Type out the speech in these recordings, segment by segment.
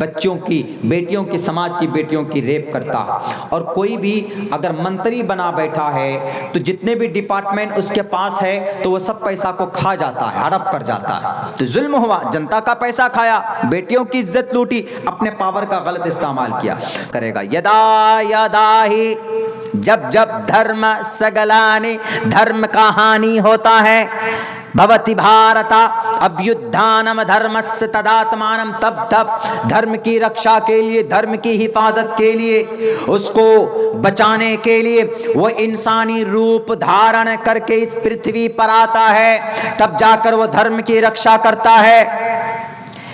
بچوں کی، بیٹیوں کی، سماج کی بیٹیوں کی ریپ کرتا ہے۔ اور کوئی بھی اگر منتری بنا بیٹھا ہے تو جتنے بھی ڈپارٹمنٹ اس کے پاس ہے تو وہ سب پیسہ کو کھا جاتا ہے، ہڑپ کر جاتا ہے۔ تو ظلم ہوا، جنتا کا پیسہ کھایا، بیٹیوں کی عزت لوٹی، اپنے پاور کا غلط استعمال کیا کرے گا۔ یدا یدا ہی، جب جب دھرم سگلانے، دھرم کا ہانی ہوتا ہے، بھوتی بھارتا ابیدھانم دھرمس تداتمانم، تب تب دھرم کی رکشا کے لیے، دھرم کی حفاظت کے لیے، اس کو بچانے کے لیے وہ انسانی روپ دھارن کر کے اس پرتھوی پر آتا ہے، تب جا کر وہ دھرم کی رکشا کرتا ہے۔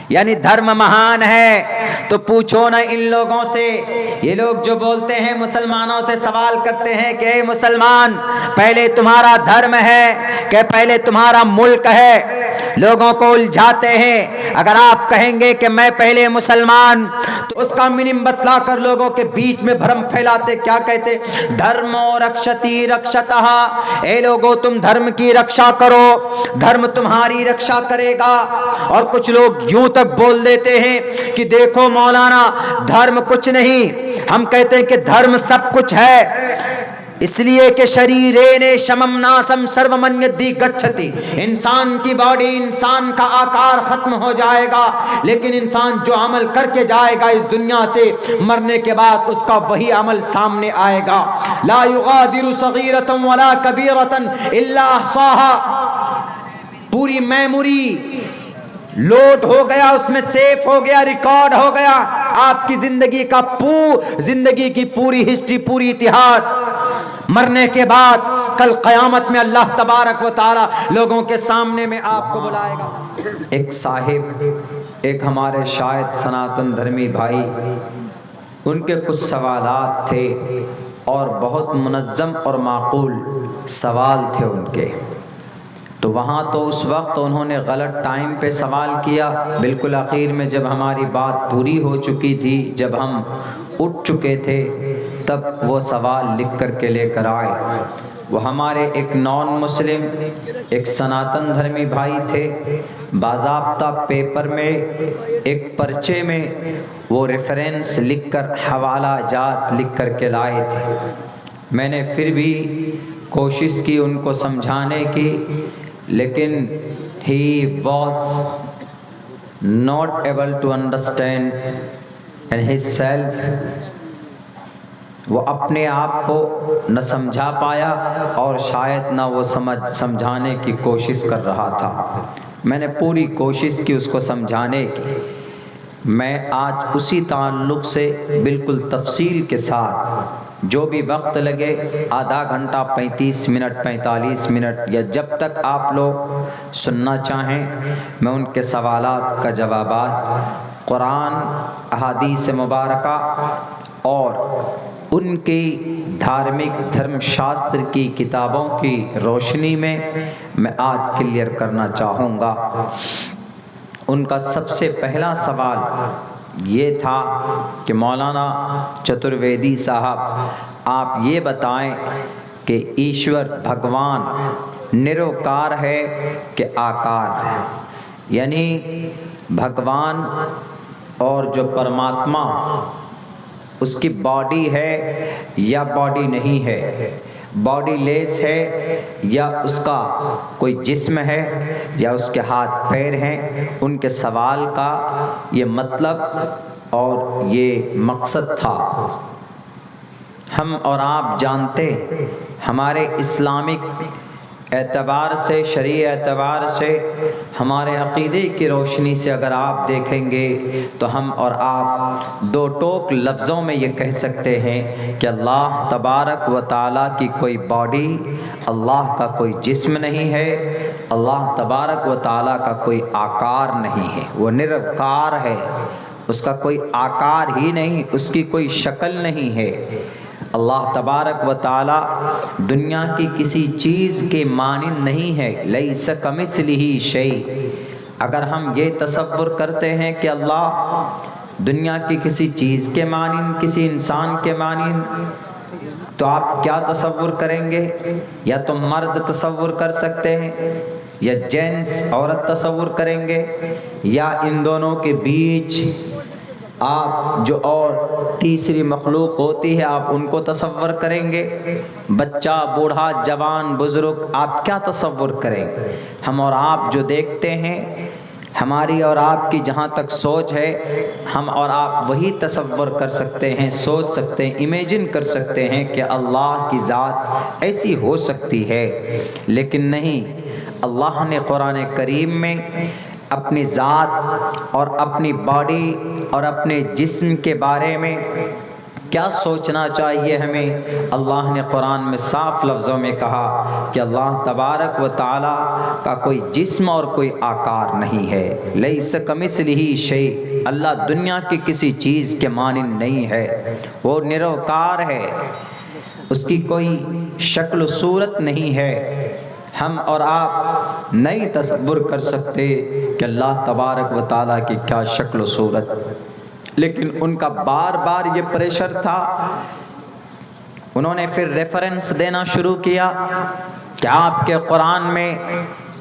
یعنی دھرم مہان ہے۔ تو پوچھو نا ان لوگوں سے، یہ لوگ جو بولتے ہیں مسلمانوں سے سوال کرتے ہیں کہ اے مسلمان، پہلے تمہارا دھرم ہے کہ پہلے تمہارا ملک ہے؟ لوگوں کو الجھاتے ہیں۔ اگر آپ کہیں گے کہ میں پہلے مسلمان، تو اس کا میننگ بتلا کر لوگوں کے بیچ میں بھرم پھیلاتے، کیا کہتے؟ دھرمو رکشتی رکشتہ، اے لوگوں تم دھرم کی رکشا کرو، دھرم تمہاری رکشا کرے گا۔ اور کچھ لوگ یوں تک بول دیتے ہیں کہ دیکھو مولانا، دھرم کچھ نہیں، ہم کہتے ہیں کہ دھرم سب کچھ ہے، اس لیے کہ شریرین شمم ناسم سرومن یدی گچھتی، انسان کی باڈی، انسان کا آکار ختم ہو جائے گا، لیکن انسان جو عمل کر کے جائے گا اس دنیا سے، مرنے کے بعد اس کا وہی عمل سامنے آئے گا۔ لا یغادر صغیرۃ ولا کبیرۃ الا احصاها، پوری میموری لوڈ ہو گیا، اس میں سیف ہو گیا، ریکارڈ ہو گیا آپ کی زندگی کی پوری ہسٹری، پوری اتہاس۔ مرنے کے بعد کل قیامت میں اللہ تبارک و تعالی لوگوں کے سامنے میں آپ کو بلائے گا۔ ایک صاحب، ایک ہمارے شاید سناتن دھرمی بھائی، ان کے کچھ سوالات تھے اور بہت منظم اور معقول سوال تھے ان کے۔ تو وہاں تو اس وقت انہوں نے غلط ٹائم پہ سوال کیا، بالکل آخر میں جب ہماری بات پوری ہو چکی تھی، جب ہم اٹھ چکے تھے، تب وہ سوال لکھ کر کے لے کر آئے۔ وہ ہمارے ایک نان مسلم، ایک سناتن دھرمی بھائی تھے، باضابطہ پیپر میں ایک پرچے میں وہ ریفرنس لکھ کر، حوالہ جات لکھ کر کے لائے تھے۔ میں نے پھر بھی کوشش کی ان کو سمجھانے کی، لیکن he was not able to understand and his self، وہ اپنے آپ کو نہ سمجھا پایا اور شاید نہ وہ سمجھانے کی کوشش کر رہا تھا۔ میں نے پوری کوشش کی اس کو سمجھانے کی۔ میں آج اسی تعلق سے بالکل تفصیل کے ساتھ، جو بھی وقت لگے، آدھا گھنٹہ، 35 منٹ، 45 منٹ، یا جب تک آپ لوگ سننا چاہیں، میں ان کے سوالات کا جوابات قرآن، احادیث مبارکہ اور ان کی دھارمک دھرم شاستر کی کتابوں کی روشنی میں آج کلیئر کرنا چاہوں گا۔ ان کا سب سے پہلا سوال یہ تھا کہ مولانا چترویدی صاحب، آپ یہ بتائیں کہ ایشور بھگوان نروکار ہے کہ آکار ہے؟ یعنی بھگوان اور جو پرماتما، اس کی باڈی ہے یا باڈی نہیں ہے، باڈی لیس ہے یا اس کا کوئی جسم ہے یا اس کے ہاتھ پیر ہیں؟ ان کے سوال کا یہ مطلب اور یہ مقصد تھا۔ ہم اور آپ جانتے، ہمارے اسلامک اعتبار سے، شرعی اعتبار سے، ہمارے عقیدے کی روشنی سے اگر آپ دیکھیں گے تو ہم اور آپ دو ٹوک لفظوں میں یہ کہہ سکتے ہیں کہ اللہ تبارک و تعالیٰ کی کوئی باڈی، اللہ کا کوئی جسم نہیں ہے، اللہ تبارک و تعالیٰ کا کوئی آکار نہیں ہے، وہ نراکار ہے، اس کا کوئی آکار ہی نہیں، اس کی کوئی شکل نہیں ہے۔ اللہ تبارک و تعالیٰ دنیا کی کسی چیز کے مانند نہیں ہے، لیس کمثلہ شیء۔ اگر ہم یہ تصور کرتے ہیں کہ اللہ دنیا کی کسی چیز کے مانند، کسی انسان کے مانند، تو آپ کیا تصور کریں گے؟ یا تو مرد تصور کر سکتے ہیں، یا جینس عورت تصور کریں گے، یا ان دونوں کے بیچ آپ جو اور تیسری مخلوق ہوتی ہے آپ ان کو تصور کریں گے؟ بچہ، بوڑھا، جوان، بزرگ، آپ کیا تصور کریں گے؟ ہم اور آپ جو دیکھتے ہیں، ہماری اور آپ کی جہاں تک سوچ ہے، ہم اور آپ وہی تصور کر سکتے ہیں، سوچ سکتے ہیں، امیجن کر سکتے ہیں کہ اللہ کی ذات ایسی ہو سکتی ہے، لیکن نہیں۔ اللہ نے قرآن کریم میں اپنی ذات اور اپنی باڈی اور اپنے جسم کے بارے میں کیا سوچنا چاہیے ہمیں، اللہ نے قرآن میں صاف لفظوں میں کہا کہ اللہ تبارک و تعالی کا کوئی جسم اور کوئی آکار نہیں ہے۔ لیس کمثلہ شیء، اللہ دنیا کی کسی چیز کے مانند نہیں ہے، وہ نروکار ہے، اس کی کوئی شکل و صورت نہیں ہے۔ ہم اور آپ نہیں تصور کر سکتے کہ اللہ تبارک و تعالیٰ کی کیا شکل و صورت، لیکن ان کا بار بار یہ پریشر تھا۔ انہوں نے پھر ریفرنس دینا شروع کیا کہ آپ کے قرآن میں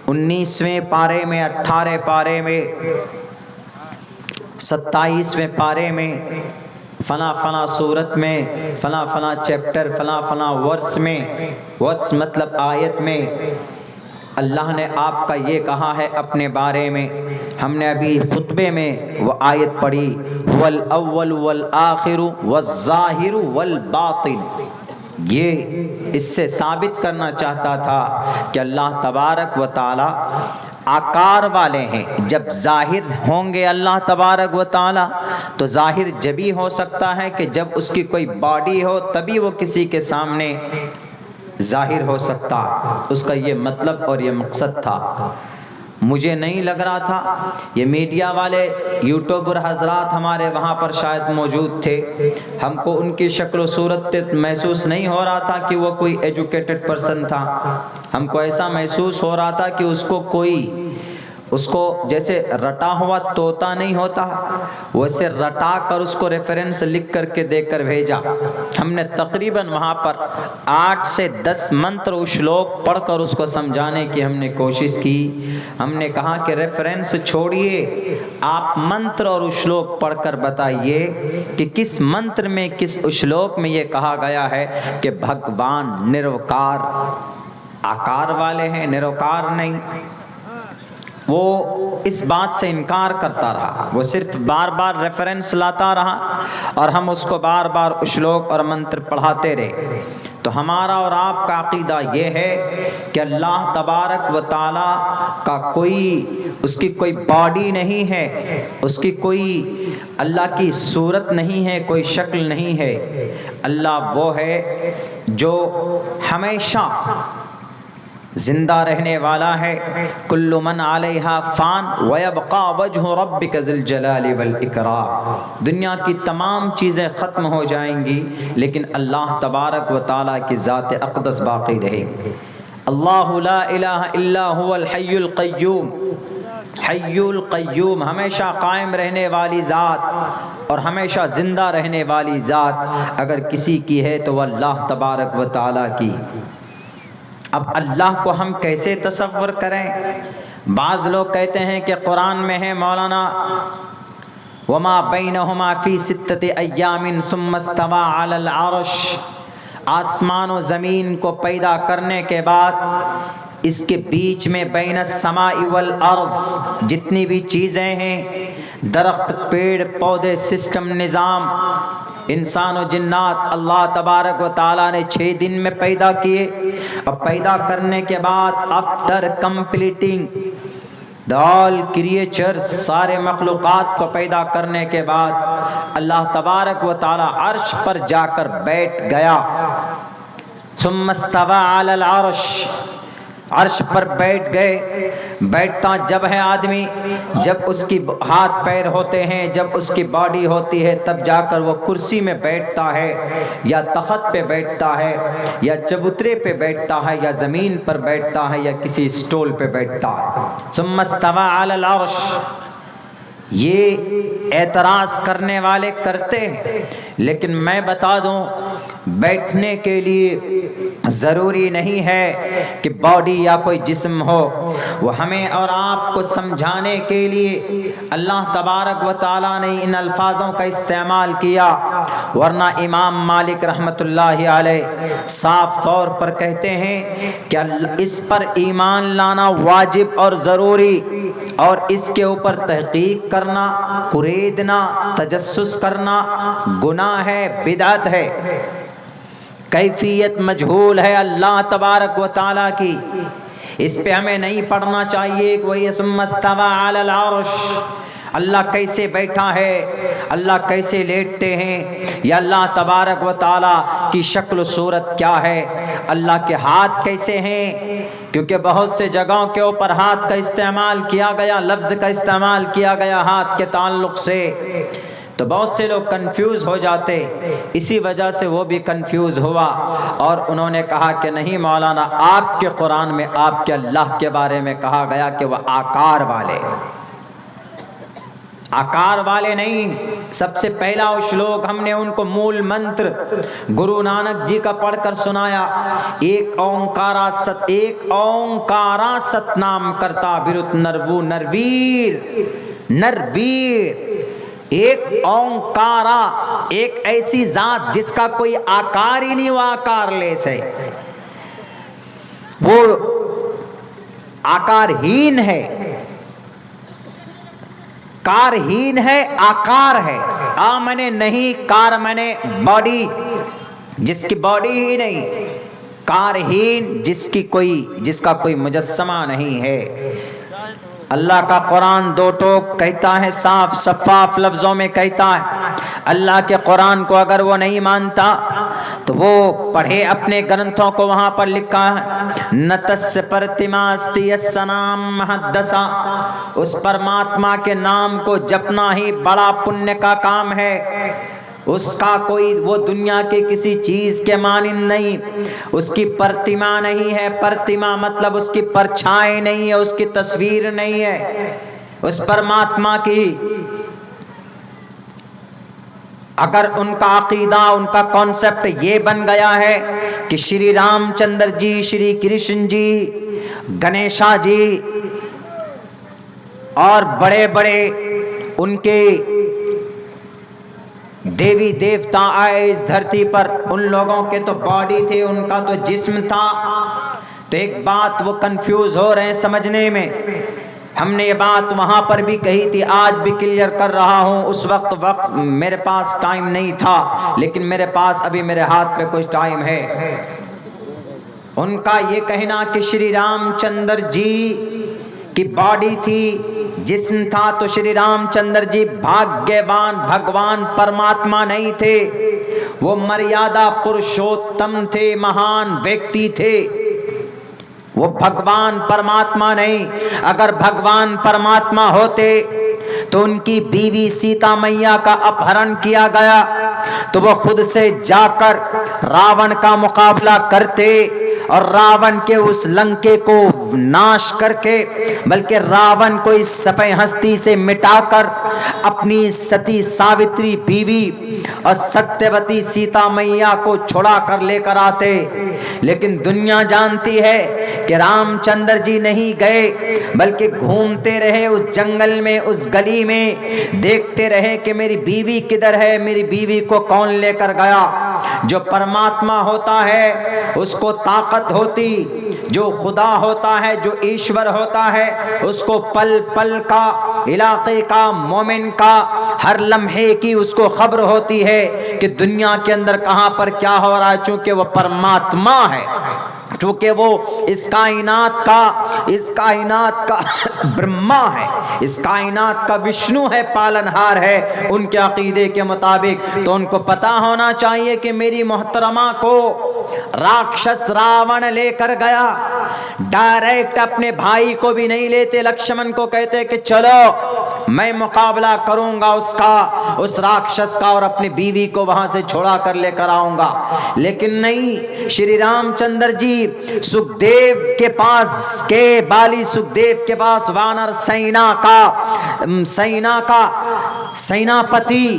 19ویں پارے میں، 18 پارے میں، 27ویں پارے میں، فلاں فلاں صورت میں، فلاں فلاں چیپٹر، فلاں فلاں ورس میں، ورس مطلب آیت میں اللہ نے آپ کا یہ کہا ہے اپنے بارے میں۔ ہم نے ابھی خطبے میں وہ آیت پڑھی، والاول والآخر والظاہر والباطن۔ یہ اس سے ثابت کرنا چاہتا تھا کہ اللہ تبارک و تعالی آکار والے ہیں۔ جب ظاہر ہوں گے اللہ تبارک و تعالی تو ظاہر جبھی ہو سکتا ہے کہ جب اس کی کوئی باڈی ہو، تبھی وہ کسی کے سامنے ظاہر ہو سکتا۔ اس کا یہ مطلب اور یہ مقصد تھا۔ مجھے نہیں لگ رہا تھا، یہ میڈیا والے یوٹیوبر حضرات ہمارے وہاں پر شاید موجود تھے، ہم کو ان کی شکل و صورت محسوس نہیں ہو رہا تھا کہ وہ کوئی ایجوکیٹڈ پرسن تھا۔ ہم کو ایسا محسوس ہو رہا تھا کہ اس کو جیسے رٹا ہوا طوطا نہیں ہوتا، ویسے رٹا کر اس کو ریفرنس لکھ کر کے دے کر بھیجا۔ ہم نے تقریباً وہاں پر 8 سے 10 منتر اشلوک پڑھ کر اس کو سمجھانے کی ہم نے کوشش کی۔ ہم نے کہا کہ ریفرنس چھوڑیے، آپ منتر اور اشلوک پڑھ کر بتائیے کہ کس منتر میں، کس اشلوک میں یہ کہا گیا ہے کہ بھگوان نروکار آکار والے ہیں، نروکار نہیں۔ وہ اس بات سے انکار کرتا رہا، وہ صرف بار بار ریفرنس لاتا رہا اور ہم اس کو بار بار اشلوک اور منتر پڑھاتے رہے۔ تو ہمارا اور آپ کا عقیدہ یہ ہے کہ اللہ تبارک و تعالی کا اس کی کوئی باڈی نہیں ہے، اس کی کوئی اللہ کی صورت نہیں ہے، کوئی شکل نہیں ہے۔ اللہ وہ ہے جو ہمیشہ زندہ رہنے والا ہے۔ کل من علیہا فان ویبقى وجہ ربک ذی الجلال والاکرام۔ دنیا کی تمام چیزیں ختم ہو جائیں گی لیکن اللہ تبارک و تعالیٰ کی ذات اقدس باقی رہے گی۔ اللہ لا الہ الا هو الحی القیوم، حی القیوم، ہمیشہ قائم رہنے والی ذات اور ہمیشہ زندہ رہنے والی ذات اگر کسی کی ہے تو وہ اللہ تبارک و تعالیٰ کی۔ اب اللہ کو ہم کیسے تصور کریں؟ بعض لوگ کہتے ہیں کہ قرآن میں ہے مولانا وما بینہما فی 6 ایام ثم استوى علی العرش، آسمان و زمین کو پیدا کرنے کے بعد اس کے بیچ میں بین السماء والارض جتنی بھی چیزیں ہیں، درخت، پیڑ پودے، سسٹم، نظام، انسان و جنات، اللہ تبارک و تعالیٰ نے 6 دن میں پیدا کیے۔ اور پیدا کرنے کے بعد after completing the all creatures، سارے مخلوقات کو پیدا کرنے کے بعد اللہ تبارک و تعالیٰ عرش پر جا کر بیٹھ گیا۔ ثم استوى علی العرش، عرش پر بیٹھ گئے۔ بیٹھتا جب ہے آدمی، جب اس کی ہاتھ پیر ہوتے ہیں، جب اس کی باڈی ہوتی ہے، تب جا کر وہ کرسی میں بیٹھتا ہے یا تخت پہ بیٹھتا ہے یا چبوترے پہ بیٹھتا ہے یا زمین پر بیٹھتا ہے یا کسی سٹول پہ بیٹھتا ہے۔ ثم استوى علی العرش، یہ اعتراض کرنے والے کرتے ہیں، لیکن میں بتا دوں بیٹھنے کے لیے ضروری نہیں ہے کہ باڈی یا کوئی جسم ہو، وہ ہمیں اور آپ کو سمجھانے کے لیے اللہ تبارک و تعالیٰ نے ان الفاظوں کا استعمال کیا، ورنہ امام مالک رحمۃ اللہ علیہ صاف طور پر کہتے ہیں کہ اس پر ایمان لانا واجب اور ضروری، اور اس کے اوپر تحقیق کرنا، کریدنا، تجسس کرنا گناہ ہے، بدعت ہے، کیفیت مجہول ہے اللہ تبارک و تعالیٰ کی، اس پہ ہمیں نہیں پڑھنا چاہیے کہ وہی ثم استوى علی العرش، اللہ کیسے بیٹھا ہے، اللہ کیسے لیٹتے ہیں، یا اللہ تبارک و تعالیٰ کی شکل و صورت کیا ہے، اللہ کے ہاتھ کیسے ہیں، کیونکہ بہت سے جگہوں کے اوپر ہاتھ کا استعمال کیا گیا، لفظ کا استعمال کیا گیا ہاتھ کے تعلق سے، تو بہت سے لوگ کنفیوز ہو جاتے، اسی وجہ سے وہ بھی کنفیوز ہوا، اور انہوں نے کہا کہ نہیں مولانا، آپ کے قرآن میں آپ کے اللہ کے بارے میں کہا گیا کہ وہ آکار والے، آکار والے نہیں۔ سب سے پہلا شلوک ہم نے ان کو مول منتر گرو نانک جی کا پڑھ کر سنایا، ایک اومکارا ست نام کرتا برت نرو نرویر، نرویر، ایک اومکارا، ایک ایسی ذات جس کا کوئی آکار ہی نہیں، وہ آکار لیس ہے، وہ آکارہین ہے، کارہین ہے، آکار ہے، منے نہیں، کار منے باڈی، جس کی باڈی ہی نہیں، کارہین جس کا کوئی مجسمہ نہیں ہے۔ اللہ کا قرآن دو ٹوک کہتا ہے، صاف شفاف لفظوں میں کہتا ہے، اللہ کے قرآن کو اگر وہ نہیں مانتا تو وہ پڑھے اپنے گرنتھوں کو، وہاں پر لکھا ہے نتس پرتماستی السنام محدثا، اس پرماتما کے نام کو جپنا ہی بڑا پنیہ کا کام ہے، اس کا کوئی وہ دنیا کے کسی چیز کے مانند نہیں، اس کی پرتما نہیں ہے، پرتما مطلب اس کی پرچھائی نہیں ہے، اس کی تصویر نہیں ہے، اس پرماتما کی اگر ان کا عقیدہ، ان کا کانسیپٹ یہ بن گیا ہے کہ شری رام چندر جی، شری کرشن جی، گنیشا جی اور بڑے بڑے ان کے دیوی دیوتا آئے اس دھرتی پر، ان لوگوں کے تو باڈی تھے، ان کا تو جسم تھا، تو ایک بات وہ کنفیوز ہو رہے ہیں سمجھنے میں۔ ہم نے یہ بات وہاں پر بھی کہی تھی، آج بھی کلیئر کر رہا ہوں، اس وقت میرے پاس ٹائم نہیں تھا، لیکن میرے پاس ابھی میرے ہاتھ پہ کچھ ٹائم ہے۔ ان کا یہ کہنا کہ شری رام چندر جی کی باڈی تھی، جسم تھا، تو شری رام چندر جی بھاگیوان بھگوان پرماتما نہیں تھے، وہ مریادہ پرشوتم تھے، مہان ویکتی تھے، وہ بھگوان پرماتما نہیں۔ اگر بھگوان پرماتما ہوتے تو ان کی بیوی سیتا میاں کا اپہرن کیا گیا تو وہ خود سے جا کر راون کا مقابلہ کرتے، اور راون کے اس لنکے کو ناش کر کے، بلکہ راون کو اس صفحہ ہستی سے مٹا کر اپنی ستی ساوتری بیوی اور ستیوتی سیتا میاں کو چھڑا کر لے کر آتے۔ لیکن دنیا جانتی ہے کہ رام چندر جی نہیں گئے، بلکہ گھومتے رہے اس جنگل میں، اس گلی میں، دیکھتے رہے کہ میری بیوی کدھر ہے، میری بیوی کو کون لے کر گیا۔ جو پرماتما ہوتا ہے اس کو طاقت ہوتی، جو خدا ہوتا ہے، جو ایشور ہوتا ہے، اس کو پل پل کا، علاقے کا، مومن کا، ہر لمحے کی اس کو خبر ہوتی ہے کہ دنیا کے اندر کہاں پر کیا ہو رہا ہے، چونکہ وہ پرماتما ہے، چونکہ وہ اس کائنات کا برہما ہے، اس کائنات کا وشنو ہے، پالنہار ہے ان کے عقیدے کے مطابق۔ تو ان کو پتا ہونا چاہیے کہ میری محترمہ کو راکشس راون لے کر گیا، ڈائریکٹ اپنے بھائی کو بھی نہیں لیتے، لکشمن کو کہتے کہ چلو میں مقابلہ کروں گا اس راکشس کا، اور اپنی بیوی کو وہاں سے چھوڑا کر لے کر آؤں گا۔ لیکن نہیں، شری رام چندر جی سکھدیو کے پاس بالی سکھدیو کے پاس وانر سینا کا سیناپتی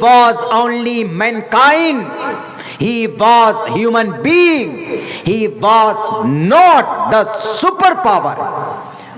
was only mankind, he was human being, he was not the super power।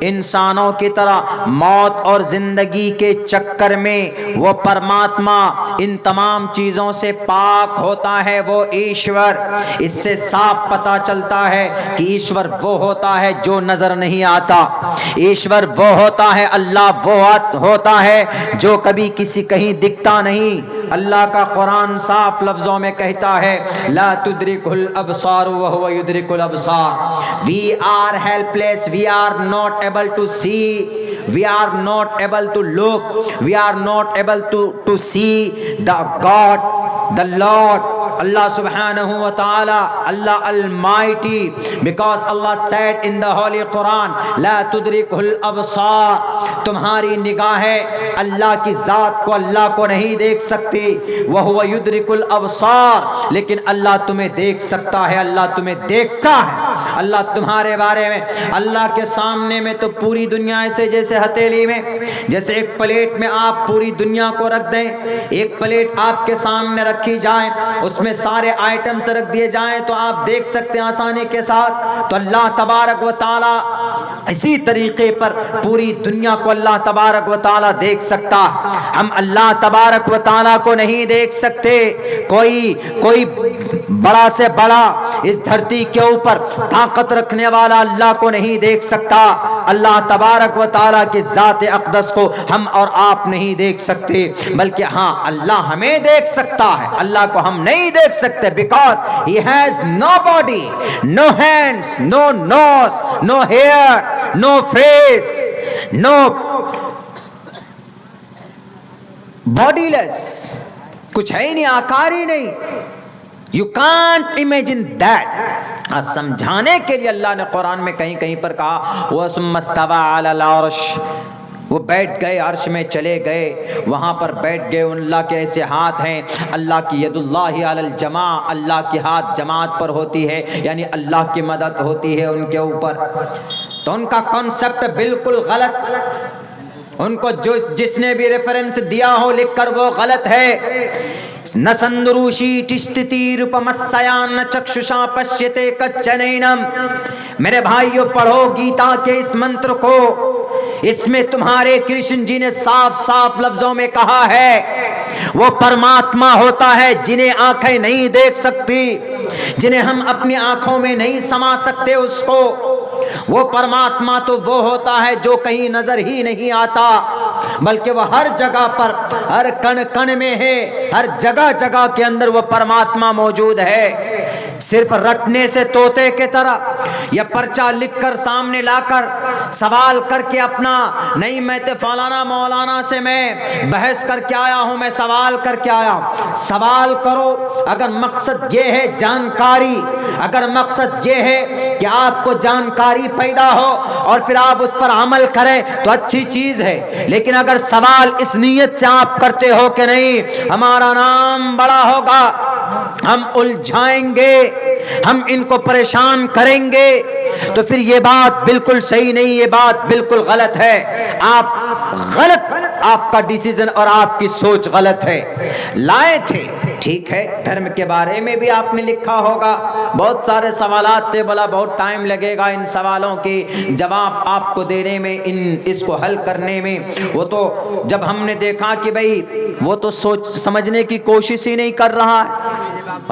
انسانوں کی طرح موت اور زندگی کے چکر میں وہ پرماتما ان تمام چیزوں سے پاک ہوتا ہے. وہ ایشور. اس سے صاف پتہ چلتا ہے کہ ایشور وہ ہوتا ہے جو نظر نہیں آتا. ایشور وہ ہوتا ہے, اللہ وہ ہوتا ہے جو کبھی کسی کہیں دکھتا نہیں. اللہ کا قرآن صاف لفظوں میں کہتا ہے لا تدرک الابصار وهو يدرك الابصار. We are helpless, we are not able to see, we are not able to look, we are not able to see the God, the Lord, Allah subhanahu wa ta'ala, Allah Almighty, because Allah said in the Holy Quran la tudrikul absar. تمہاری نگاہیں اللہ کی ذات کو, اللہ کو نہیں دیکھ سکتی. وَهُوَ يُدْرِكُ الْأَبْصَارَ. لیکن اللہ تمہیں دیکھ سکتا ہے, اللہ تمہیں دیکھتا ہے. اللہ تمہارے بارے میں, اللہ کے سامنے میں تو پوری دنیا ایسے جیسے ہتھیلی میں, جیسے ایک پلیٹ میں آپ پوری دنیا کو رکھ دیں. ایک پلیٹ آپ کے سامنے رکھی جائے, اس میں سارے آئٹمز رکھ دیے جائیں تو آپ دیکھ سکتے ہیں آسانی کے ساتھ. تو اللہ تبارک و تعالی اسی طریقے پر پوری دنیا کو اللہ تبارک و تعالی دیکھ سکتا. ہم اللہ تبارک و تعالی کو نہیں دیکھ سکتے. کوئی بڑا سے بڑا اس دھرتی کے اوپر طاقت رکھنے والا اللہ کو نہیں دیکھ سکتا. اللہ تبارک و تعالیٰ کی ذات اقدس کو ہم اور آپ نہیں دیکھ سکتے, بلکہ ہاں اللہ ہمیں دیکھ سکتا ہے. اللہ کو ہم نہیں دیکھ سکتے because he has no body, no hands, no nose, no hair, no face, no bodiless. کچھ ہے ہی نہیں, آکار ہی نہیں. You can't imagine that. سمجھانے کے لیے اللہ نے قرآن میں کہیں کہیں پر کہا وَثُمَّ اسْتَوَىٰ عَلَى الْعَرْشِ. وہ بیٹھ گئے, عرش میں چلے گئے, وہاں پر بیٹھ گئے. اللہ کے ایسے ہاتھ ہیں, اللہ کی ید اللہ علی الجماع, اللہ کی ہاتھ جماعت پر ہوتی ہے, یعنی اللہ کی مدد ہوتی ہے ان کے اوپر. تو ان کا کانسیپٹ بالکل غلط. ان کو جس نے بھی ریفرنس دیا ہو لکھ کر وہ غلط ہے. نسندروشی ٹشتیروپمسیان چکششا پشیتے کچنینم. میرے بھائیو پڑھو گیتا کے اس منتر کو. اس میں تمہارے کرشن جی نے صاف صاف لفظوں میں کہا ہے وہ پرماتما ہوتا ہے جنہیں آنکھیں نہیں دیکھ سکتی, جنہیں ہم اپنی آنکھوں میں نہیں سما سکتے اس کو. وہ پرماتما تو وہ ہوتا ہے جو کہیں نظر ہی نہیں آتا, بلکہ وہ ہر جگہ پر, ہر کن کن میں ہے, ہر جگہ جگہ کے اندر وہ پرماتما موجود ہے. صرف رٹنے سے طوطے کی طرح یا پرچہ لکھ کر سامنے لا کر سوال کر کے اپنا نہیں میں تو فلانا مولانا سے میں بحث کر کے آیا ہوں, میں سوال کر کے آیا. سوال کرو اگر مقصد یہ ہے جانکاری, اگر مقصد یہ ہے کہ آپ کو جانکاری پیدا ہو اور پھر آپ اس پر عمل کریں تو اچھی چیز ہے. لیکن اگر سوال اس نیت سے آپ کرتے ہو کہ نہیں ہمارا نام بڑا ہوگا, ہم الجھائیں گے, ہم ان کو پریشان کریں گے, تو پھر یہ بات بالکل صحیح نہیں, یہ بات بالکل غلط ہے. آپ غلط, آپ کا ڈیسیژن اور آپ کی سوچ غلط ہے. لائے تھے ٹھیک ہے, دھرم کے بارے میں بھی آپ نے لکھا ہوگا, بہت سارے سوالات تھے, بولا بہت ٹائم لگے گا ان سوالوں کے جواب آپ کو دینے میں, اس کو حل کرنے میں. وہ تو جب ہم نے دیکھا کہ بھئی وہ تو سوچ سمجھنے کی کوشش ہی نہیں کر رہا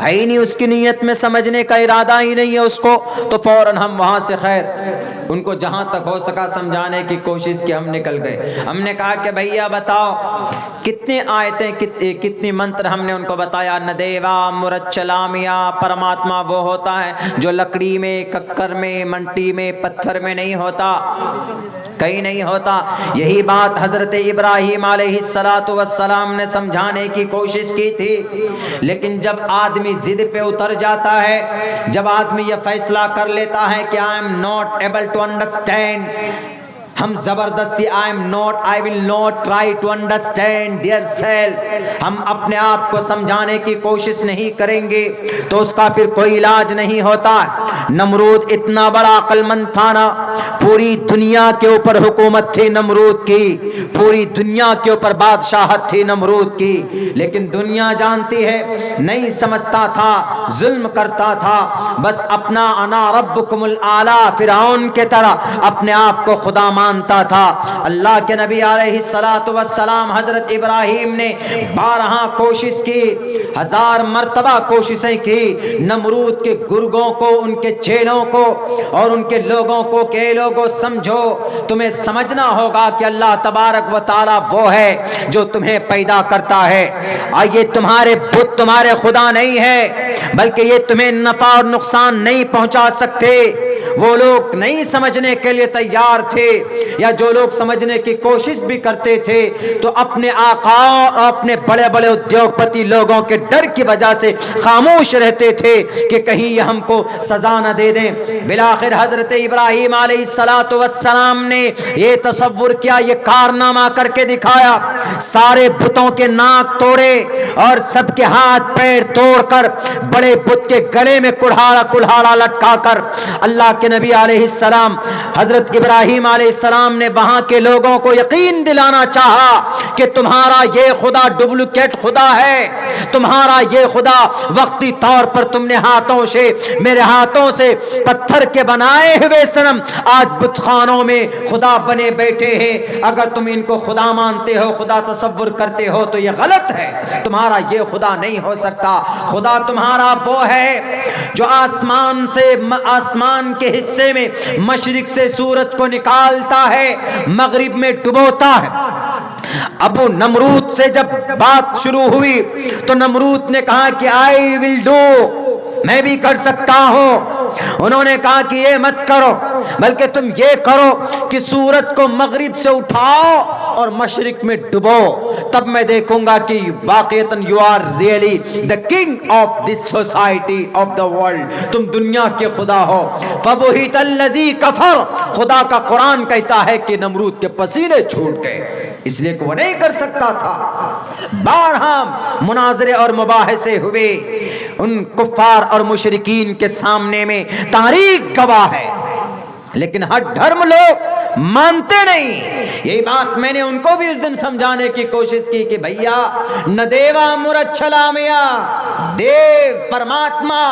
ہے ہی نہیں, اس کی نیت میں سمجھنے کا ارادہ ہی نہیں ہے اس کو, تو فوراً ہم وہاں سے خیر ان کو جہاں تک ہو سکا سمجھانے کی کوشش کی, ہم نکل گئے. ہم نے کہا کہ بھیا بتاؤ کتنے آیتیں کتنی منتر ہم نے ان کو بتایا. ندیوا مرچلامیا, پرماتما وہ ہوتا ہے جو لکڑی میں, ککر میں, منٹی میں, پتھر میں نہیں ہوتا, کہیں نہیں ہوتا. یہی بات حضرت ابراہیم علیہ السلام نے سمجھانے کی کوشش کی تھی, لیکن جب آدمی ضد پہ اتر جاتا ہے, جب آدمی یہ فیصلہ کر لیتا ہے کہ I am not able to understand, ہم زبردستی I will not try to understand their self، ہم اپنے آپ کو سمجھانے کی کوشش نہیں کریں گے تو اس کا پھر کوئی علاج نہیں ہوتا۔ نمرود اتنا بڑا عقل مند تھا نا، پوری دنیا کے اوپر حکومت تھی نمرود کی، پوری دنیا کے اوپر بادشاہت تھی نمرود کی، لیکن دنیا جانتی ہے نہیں سمجھتا تھا، ظلم کرتا تھا، بس اپنا انا ربکم الاعلی فرعون کے طرح اپنے آپ کو خدا مانتا تھا۔ اللہ کے نبی علیہ الصلوۃ والسلام حضرت ابراہیم نے 12 کوشش کی، 1000 مرتبہ کوششیں کی نمرود کے گرگوں کو، ان کے چیلوں کو اور ان کے لوگوں کو کہ اے لوگوں سمجھو، تمہیں سمجھنا ہوگا کہ اللہ تبارک و تعالی وہ ہے جو تمہیں پیدا کرتا ہے، یہ تمہارے بت تمہارے خدا نہیں ہے، بلکہ یہ تمہیں نفع اور نقصان نہیں پہنچا سکتے۔ وہ لوگ نہیں سمجھنے کے لیے تیار تھے، یا جو لوگ سمجھنے کی کوشش بھی کرتے تھے تو اپنے آقا اور اپنے بڑے بڑے ادیوگپتی لوگوں کے ڈر کی وجہ سے خاموش رہتے تھے کہ کہیں یہ ہم کو سزا نہ دے دیں۔ بالآخر حضرت ابراہیم علیہ الصلوۃ والسلام نے یہ تصور کیا، یہ کارنامہ کر کے دکھایا، سارے بتوں کے ناک توڑے اور سب کے ہاتھ پیر توڑ کر بڑے بت کے گلے میں کلہاڑا لٹکا کر اللہ کے نبی علیہ السلام حضرت ابراہیم علیہ السلام نے وہاں کے لوگوں کو یقین دلانا چاہا کہ تمہارا یہ خدا ڈپلیکیٹ خدا ہے، تمہارا یہ خدا وقتی طور پر تم نے ہاتھوں سے میرے ہاتھوں سے پتھر کے بنائے ہوئے صنم آج بت خانوں میں خدا بنے بیٹھے ہیں، اگر تم ان کو خدا مانتے ہو، خدا تصور کرتے ہو تو یہ غلط ہے، تمہارا یہ خدا نہیں ہو سکتا۔ خدا تمہارا وہ ہے جو آسمان کے حصے میں مشرق سے سورج کو نکالتا ہے، مغرب میں ڈبوتا ہے۔ ابو نمرود سے جب بات شروع ہوئی تو نمرود نے کہا کہ I will do، میں بھی کر سکتا ہوں۔ انہوں نے کہا کہ یہ مت کرو، بلکہ تم یہ کرو کہ سورج کو مغرب سے اٹھاؤ اور مشرق میں ڈبو، تب میں دیکھوں گا کہ واقعتاً you are really the king of this society of the world، تم دنیا کے خدا ہو۔ فَبُهِتَ الَّذِي كَفَرَ، خدا کا قرآن کہتا ہے کہ نمرود کے پسینے چھوٹ گئے، اس لیے کہ وہ نہیں کر سکتا تھا۔ 12 مناظرے اور مباحثے ہوئے، ان کفار اور مشرکین کے سامنے میں تاریخ گواہ ہے، لیکن ہر دھرم لوگ مانتے نہیں۔ یہی بات میں نے ان کو بھی اس دن سمجھانے کی کوشش کی کہ بھیا نہ دیوا مرچھلامیا، دیو پرماتما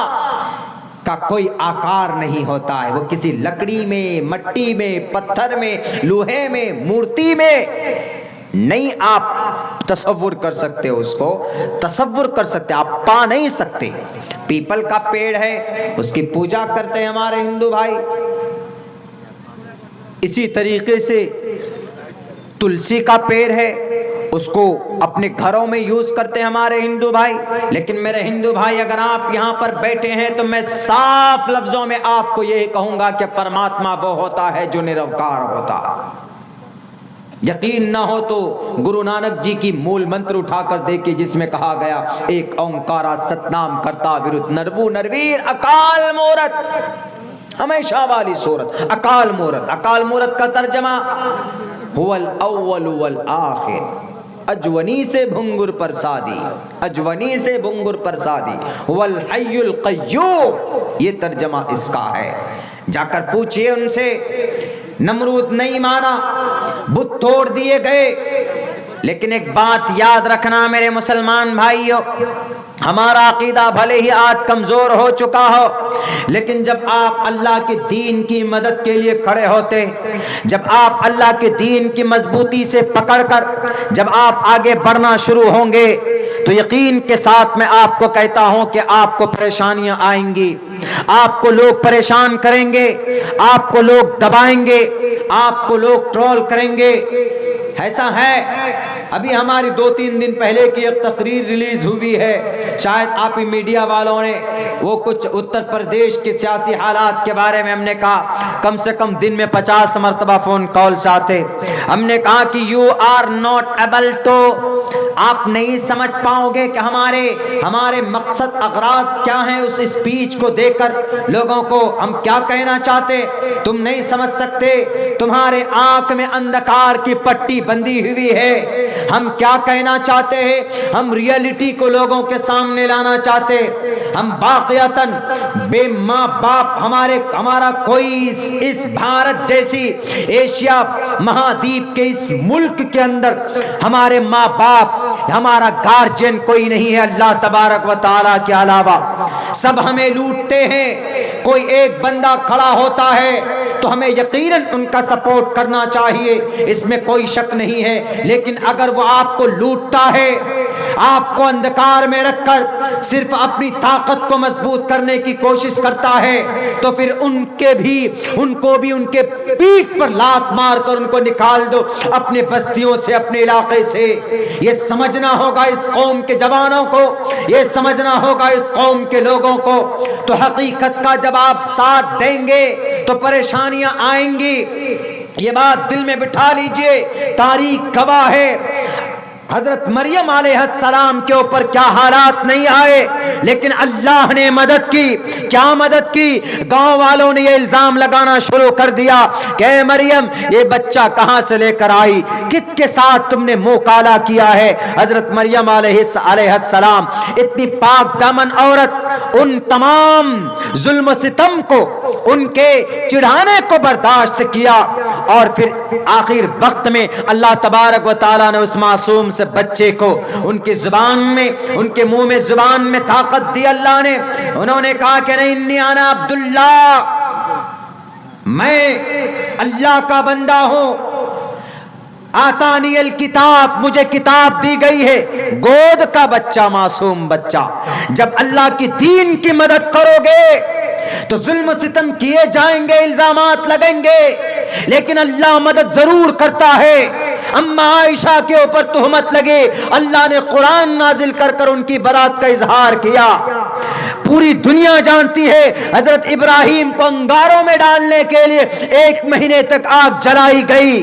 کا کوئی آکار نہیں ہوتا ہے، وہ کسی لکڑی میں، مٹی میں، پتھر میں، لوہے میں، مورتی میں نہیں آپ تصور کر سکتے، اس کو تصور کر سکتے، آپ پا نہیں سکتے۔ پیپل کا پیڑ ہے، اس کی پوجا کرتے ہیں ہمارے ہندو بھائی، اسی طریقے سے تلسی کا پیڑ ہے، اس کو اپنے گھروں میں یوز کرتے ہیں ہمارے ہندو بھائی۔ لیکن میرے ہندو بھائی اگر آپ یہاں پر بیٹھے ہیں تو میں صاف لفظوں میں آپ کو یہ کہوں گا کہ پرماتما وہ ہوتا ہے جو نروکار ہوتا۔ یقین نہ ہو تو گرو نانک جی کی مول منتر اٹھا کر دیکھیے، جس میں کہا گیا ایک اومکارا ستنام کرتا ورد نرو نرویر اکال مورت، ہمیشہ والی صورت اکال مورت۔ اکال مورت کا ترجمہ هو الاول والآخر، اجونی سے بھنگر پرسادی، اجونی سے بھنگر پرسادی، هو الحی القیوم، یہ ترجمہ اس کا ہے۔ جا کر پوچھئے ان سے، نمرود نہیں مانا، بت توڑ دیے گئے، لیکن ایک بات یاد رکھنا میرے مسلمان بھائیوں، ہمارا عقیدہ بھلے ہی آج کمزور ہو چکا ہو، لیکن جب آپ اللہ کے دین کی مدد کے لیے کھڑے ہوتے، جب آپ اللہ کے دین کی مضبوطی سے پکڑ کر جب آپ آگے بڑھنا شروع ہوں گے تو یقین کے ساتھ میں آپ کو کہتا ہوں کہ آپ کو پریشانیاں آئیں گی، آپ کو لوگ پریشان کریں گے، آپ کو لوگ دبائیں گے، آپ کو لوگ ٹرول کریں گے۔ ایسا ہے ابھی ہماری 2-3 دن پہلے کی ایک تقریر ریلیز ہوئی ہے، شاید آپ ہی میڈیا والوں نے، وہ کچھ اتر پردیش کے سیاسی حالات کے بارے میں ہم نے کہا کم سے کم دن میں 50 مرتبہ فون کالز آتے. ہم نے کہا کہ you are not able to, آپ نہیں سمجھ پاؤ گے کہ ہمارے مقصد اغراض کیا ہیں اس اسپیچ کو دیکھ کر لوگوں کو ہم کیا کہنا چاہتے، تم نہیں سمجھ سکتے. تمہارے آنکھ میں اندھکار کی پٹی بندھی ہوئی ہے. ہم کیا کہنا چاہتے ہیں؟ ہم ریئلٹی کو لوگوں کے سامنے لانا چاہتے. ہم واقعتاً بے ماں باپ، ہمارا کوئی اس بھارت جیسی ایشیا مہادیپ کے اس ملک کے اندر ہمارے ماں باپ، ہمارا گارجین کوئی نہیں ہے اللہ تبارک و تعالیٰ کے علاوہ. سب ہمیں لوٹتے ہیں. کوئی ایک بندہ کھڑا ہوتا ہے تو ہمیں یقیناً ان کا سپورٹ کرنا چاہیے، اس میں کوئی شک نہیں ہے. لیکن اگر وہ آپ کو لوٹتا ہے، آپ کو اندھکار میں رکھ کر صرف اپنی طاقت کو مضبوط کرنے کی کوشش کرتا ہے، تو پھر ان کو بھی ان کے پیٹھ پر لات مار کر ان کو نکال دو اپنے بستیوں سے، اپنے علاقے سے. یہ سمجھنا ہوگا اس قوم کے جوانوں کو، یہ سمجھنا ہوگا اس قوم کے لوگوں کو. تو حقیقت کا جب آپ ساتھ دیں گے تو پریشانیاں آئیں گی. یہ بات دل میں بٹھا لیجئے. تاریخ گواہ ہے حضرت مریم علیہ السلام کے اوپر کیا حالات نہیں آئے، لیکن اللہ نے مدد کی. کیا مدد کی؟ گاؤں والوں نے یہ الزام لگانا شروع کر دیا کہ اے مریم یہ بچہ کہاں سے لے کر آئی، کس کے ساتھ تم نے منہ کالا کیا ہے. حضرت مریم علیہ السلام اتنی پاک دامن عورت ان تمام ظلم و ستم کو، ان کے چڑھانے کو برداشت کیا، اور پھر آخر وقت میں اللہ تبارک و تعالیٰ نے اس معصوم سے بچے کو ان کی زبان میں، ان کے منہ میں زبان میں طاقت دی اللہ نے. انہوں نے کہا کہ نہیں، انی انا عبداللہ، میں اللہ کا بندہ ہوں. آتانی الکتاب، مجھے کتاب دی گئی ہے. گود کا بچہ، معصوم بچہ. جب اللہ کی دین کی مدد کرو گے تو ظلم و ستم کیے جائیں گے، الزامات لگیں گے، لیکن اللہ مدد ضرور کرتا ہے. اما عائشہ کے اوپر تہمت لگے، اللہ نے قرآن نازل کر کر ان کی برات کا اظہار کیا. پوری دنیا جانتی ہے حضرت ابراہیم کو انگاروں میں ڈالنے کے لیے 1 مہینے تک آگ جلائی گئی،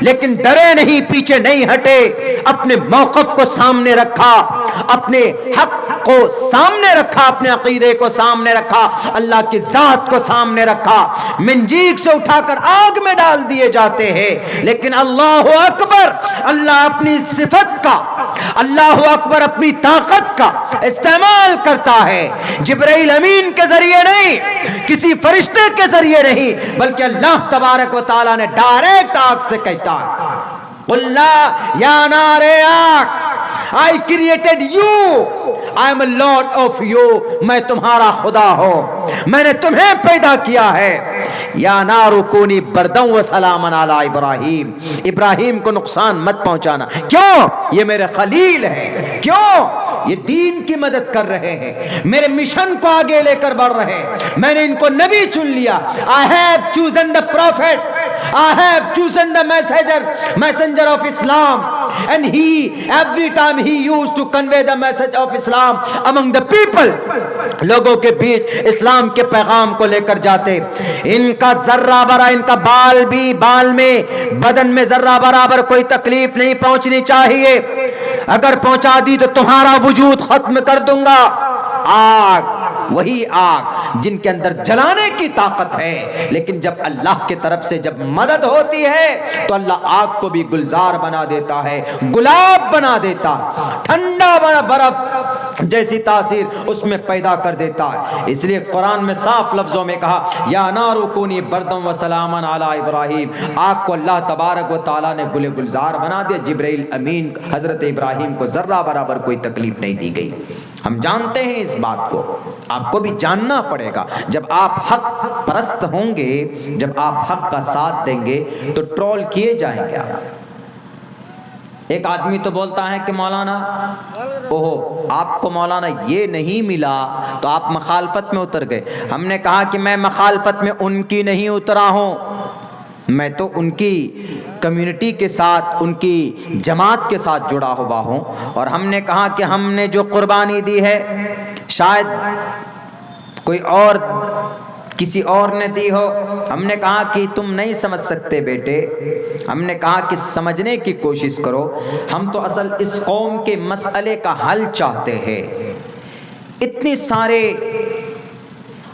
لیکن ڈرے نہیں، پیچھے نہیں ہٹے، اپنے موقف کو سامنے رکھا، اپنے حق کو سامنے رکھا، اپنے عقیدے کو سامنے رکھا، اللہ کی ذات کو سامنے رکھا. منجیک سے اٹھا کر آگ میں ڈال دیے جاتے ہیں، لیکن اللہ اکبر، اللہ اپنی صفت کا، اللہ اکبر اپنی طاقت کا استعمال کرتا ہے. جبرائیل امین کے ذریعے نہیں، کسی فرشتے کے ذریعے نہیں، بلکہ اللہ تبارک و تعالیٰ نے ڈائریکٹ آگ سے کہتا ہے قُلْ لَا يَا نَارِ آگ I created you, I am a Lord of you. میں تمہارا خدا ہوں، میں نے تمہیں پیدا کیا ہے. یا نارو کونی بردن و سلامن علی ابراہیم، ابراہیم کو نقصان مت پہنچانا. کیوں؟ یہ میرے خلیل ہے. کیوں؟ یہ دین کی مدد کر رہے ہیں، میرے مشن کو آگے لے کر بڑھ رہے ہیں. میں نے ان کو نبی چن لیا. I have chosen the prophet, I have chosen the messenger of Islam, and he every time he used to convey the message of Islam among the people. لوگوں کے بیچ اسلام کے پیغام کو لے کر جاتے. ان کا ذرہ برا، ان کا بال میں بدن میں ذرہ برابر کوئی تکلیف نہیں پہنچنی چاہیے. اگر پہنچا دی تو تمہارا وجود ختم کر دوں گا. آگ، وہی آگ جن کے اندر جلانے کی طاقت ہے، لیکن جب اللہ کی طرف سے جب مدد ہوتی ہے تو اللہ آگ کو بھی گلزار بنا دیتا ہے، گلاب بنا دیتا، ٹھنڈا برف جیسی تاثیر اس میں پیدا کر دیتا ہے. اس لیے قرآن میں صاف لفظوں میں کہا یا نار کونی بردم و سلامن علی ابراہیم. آگ کو اللہ تبارک و تعالیٰ نے گل گلزار بنا دیا. جبرائیل امین حضرت ابراہیم کو ذرہ برابر کوئی تکلیف نہیں دی گئی. ہم جانتے ہیں اس بات کو، آپ کو بھی جاننا پڑے گا. جب آپ حق پرست ہوں گے، جب آپ حق کا ساتھ دیں گے تو ٹرول کیے جائیں گے. ایک آدمی تو بولتا ہے کہ مولانا اوہو آپ کو مولانا یہ نہیں ملا تو آپ مخالفت میں اتر گئے. ہم نے کہا کہ میں مخالفت میں ان کی نہیں اترا ہوں، میں تو ان کی کمیونٹی کے ساتھ، ان کی جماعت کے ساتھ جڑا ہوا ہوں، اور ہم نے کہا کہ ہم نے جو قربانی دی ہے شاید کوئی اور کسی اور نے دی ہو۔ ہم نے کہا کہ تم نہیں سمجھ سکتے بیٹے، ہم نے کہا کہ سمجھنے کی کوشش کرو، ہم تو اصل اس قوم کے مسئلے کا حل چاہتے ہیں۔ اتنی سارے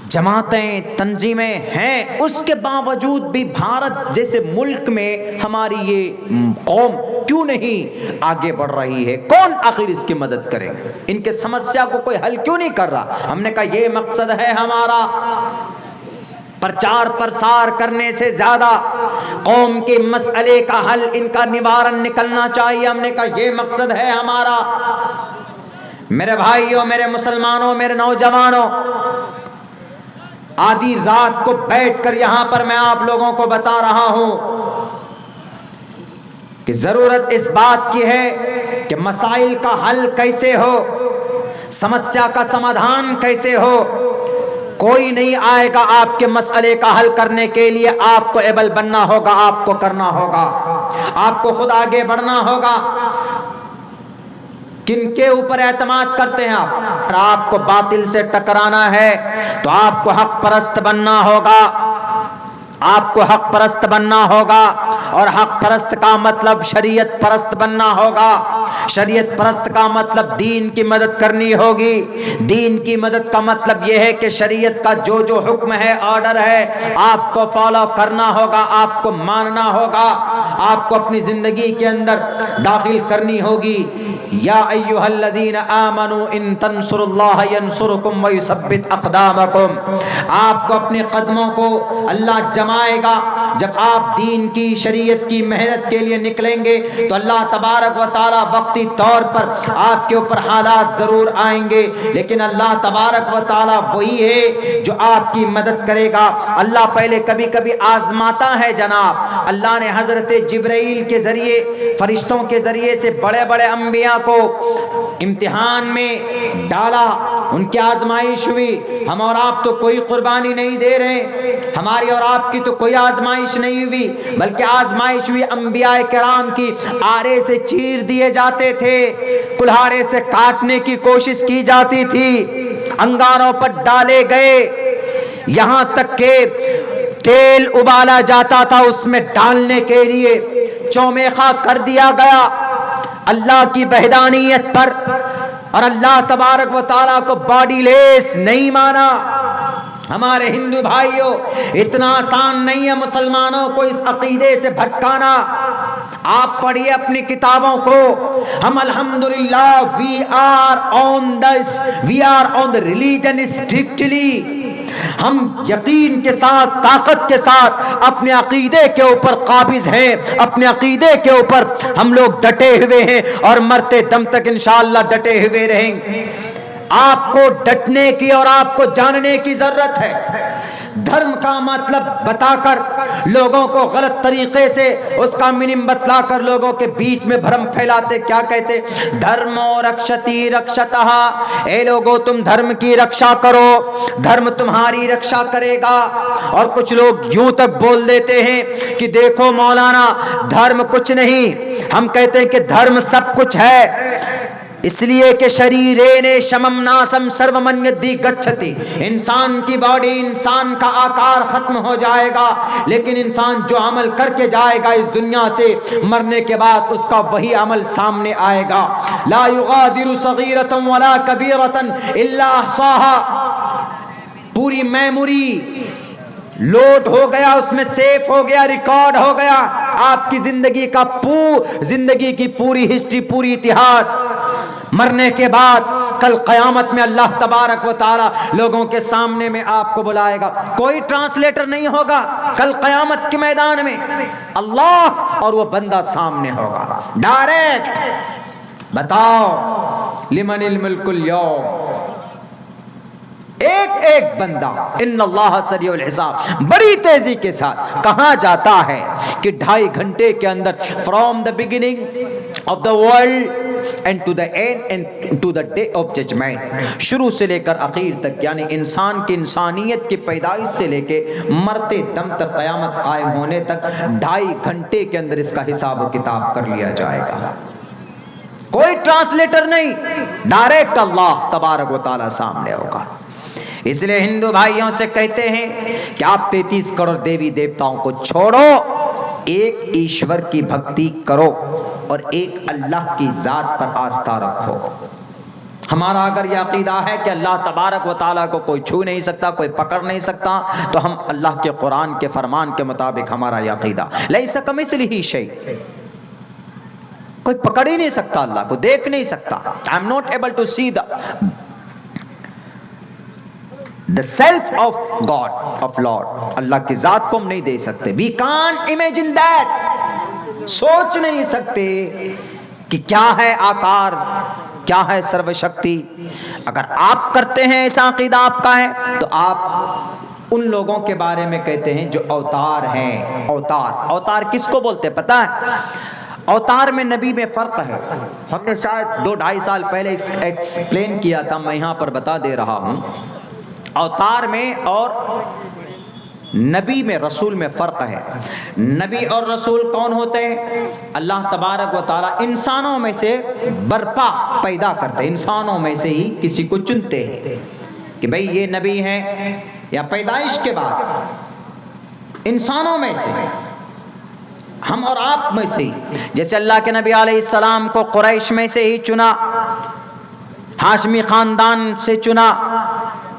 جماعتیں، تنظیمیں ہیں، اس کے باوجود بھی بھارت جیسے ملک میں ہماری یہ قوم کیوں نہیں آگے بڑھ رہی ہے؟ کون آخر اس کی مدد کرے؟ ان کے سمسیا کو کوئی حل کیوں نہیں کر رہا؟ ہم نے کہا یہ مقصد ہے ہمارا، پرچار پرسار کرنے سے زیادہ قوم کے مسئلے کا حل، ان کا نوارن نکلنا چاہیے۔ ہم نے کہا یہ مقصد ہے ہمارا۔ میرے بھائیوں، میرے مسلمانوں، میرے نوجوانوں، آدھی رات کو بیٹھ کر یہاں پر میں آپ لوگوں کو بتا رہا ہوں کہ ضرورت اس بات کی ہے کہ مسائل کا حل کیسے ہو، سمسیا کا سمادھان کیسے ہو۔ کوئی نہیں آئے گا آپ کے مسئلے کا حل کرنے کے لیے، آپ کو ایبل بننا ہوگا، آپ کو کرنا ہوگا، آپ کو خود آگے بڑھنا ہوگا۔ کن کے اوپر اعتماد کرتے ہیں آپ؟ اگر آپ کو باطل سے ٹکرانا ہے تو آپ کو حق پرست بننا ہوگا، آپ کو حق پرست بننا ہوگا، اور حق پرست کا مطلب شریعت پرست بننا ہوگا۔ شریعت پرست کا مطلب دین کی مدد کرنی ہوگی۔ دین کی مدد کا مطلب یہ ہے کہ شریعت کا جو جو حکم ہے، آرڈر ہے، آپ کو فالو کرنا ہوگا، آپ کو ماننا ہوگا، آپ کو اپنی زندگی کے اندر داخل کرنی ہوگی۔ یا ایھا الذین آمنوا ان تنصروا اللہ ینصرکم ویثبت اقدامکم۔ آپ کو اپنے قدموں کو اللہ جمائے گا۔ جب آپ دین کی، شریعت کی محنت کے لیے نکلیں گے تو اللہ تبارک و تعالی وقتی طور پر آپ کے اوپر حالات ضرور آئیں گے، لیکن اللہ تبارک و تعالی وہی ہے جو آپ کی مدد کرے گا۔ اللہ پہلے کبھی کبھی آزماتا ہے جناب۔ اللہ نے حضرت جبرائیل کے ذریعے، فرشتوں کے ذریعے سے بڑے بڑے انبیاء کو امتحان میں ڈالا، ان کی آزمائش ہوئی۔ ہم اور آپ تو کوئی قربانی نہیں دے رہے، ہماری اور آپ کی تو کوئی آزمائش نہیں ہوئی، بلکہ آزمائش ہوئی انبیاء کرام کی۔ آرے سے چیر دیے جاتے تھے، کلہاڑے سے کاٹنے کی کوشش کی جاتی تھی، انگاروں پر ڈالے گئے، یہاں تک کہ تیل ابالا جاتا تھا اس میں ڈالنے کے لیے، چومیخا کر دیا گیا اللہ کی وحدانیت پر، اور اللہ تبارک و تعالیٰ کو باڈی لیس نہیں مانا۔ ہمارے ہندو بھائیوں، اتنا آسان نہیں ہے مسلمانوں کو اس عقیدے سے بھٹکانا۔ آپ پڑھیے اپنی کتابوں کو، ہم الحمدللہ we are on the religion strictly, ہم یقین کے ساتھ، طاقت کے ساتھ اپنے عقیدے کے اوپر قابض ہیں، اپنے عقیدے کے اوپر ہم لوگ ڈٹے ہوئے ہیں، اور مرتے دم تک انشاءاللہ ڈٹے ہوئے رہیں گے۔ آپ کو ڈٹنے کی اور آپ کو جاننے کی ضرورت ہے۔ دھرم کا مطلب بتا کر لوگوں کو غلط طریقے سے اس کا میننگ بتلا کر لوگوں کے بیچ میں بھرم پھیلاتے، کیا کہتے؟ دھرمو رکشتی رکشتہ، اے لوگو تم دھرم کی رکشا کرو، دھرم تمہاری رکشا کرے گا۔ اور کچھ لوگ یوں تک بول دیتے ہیں کہ دیکھو مولانا، دھرم کچھ نہیں، ہم کہتے ہیں کہ دھرم سب کچھ ہے، اس لیے کہ شریرین شمم ناسم سرومن یدی گچھتی، انسان کی باڈی، انسان کا آکار ختم ہو جائے گا، لیکن انسان جو عمل کر کے جائے گا اس دنیا سے، مرنے کے بعد اس کا وہی عمل سامنے آئے گا۔ لا یغادر صغیرۃ ولا کبیرۃ الا احصاها، پوری میموری لوڈ ہو گیا، اس میں سیف ہو گیا، ریکارڈ ہو گیا آپ کی زندگی کا زندگی کی پوری ہسٹری، پوری اتہاس۔ مرنے کے بعد کل قیامت میں اللہ تبارک و تعالی لوگوں کے سامنے میں آپ کو بلائے گا، کوئی ٹرانسلیٹر نہیں ہوگا، کل قیامت کے میدان میں اللہ اور وہ بندہ سامنے ہوگا ڈائریکٹ۔ بتاؤ لمن الملک اليوم، ایک ایک بندہ، ان اللہ سریع الحساب، بڑی تیزی کے ساتھ کہاں جاتا ہے کہ 2.5 گھنٹے کے اندر from the beginning of the world and to the end and to the day of judgment. شروع سے لے کر اخیر تک، یعنی انسان کی انسانیت کی پیدائش سے لے کے مرتے دم تک، قیامت قائم ہونے تک 2.5 گھنٹے کے اندر اس کا حساب و کتاب کر لیا جائے گا. کوئی ٹرانسلیٹر نہیں، ڈائریکٹ اللہ تبارک و تعالی سامنے ہوگا. اس لیے ہندو بھائیوں سے کہتے ہیں کہ آپ 33 کروڑ دیوی دیوتاؤں کو چھوڑو، ایک ایشور کی بھکتی کرو اور ایک اللہ کی ذات پر آستھا رکھو. ہمارا اگر یہ عقیدہ ہے کہ اللہ تبارک و تعالیٰ کو کوئی چھو نہیں سکتا، کوئی پکڑ نہیں سکتا، تو ہم اللہ کے قرآن کے فرمان کے مطابق ہمارا یہ عقیدہ لیس کمثلہ شیء، کوئی پکڑ ہی نہیں سکتا، اللہ کو دیکھ نہیں سکتا. I am not able to see the self of God, of Lord. اللہ کی ذات کو ہم نہیں دیکھ سکتے. We can't imagine that. سوچ نہیں سکتے کہ کیا ہے آکار، کیا ہے سرو شکتی. اگر آپ کرتے ہیں ایسا عقیدہ آپ کا ہے تو آپ ان لوگوں کے بارے میں کہتے ہیں جو اوتار ہیں. اوتار کس کو بولتے ہیں پتہ ہے؟ اوتار میں نبی میں فرق ہے. ہم نے شاید 2-2.5 سال پہلے ایکسپلین کیا تھا، میں یہاں پر بتا دے رہا ہوں. اوتار میں اور نبی میں، رسول میں فرق ہے. نبی اور رسول کون ہوتے ہیں؟ اللہ تبارک و تعالیٰ انسانوں میں سے برپا پیدا کرتے، انسانوں میں سے ہی کسی کو چنتے ہیں کہ بھئی یہ نبی ہیں، یا پیدائش کے بعد انسانوں میں سے، ہم اور آپ میں سے. جیسے اللہ کے نبی علیہ السلام کو قریش میں سے ہی چنا، ہاشمی خاندان سے چنا،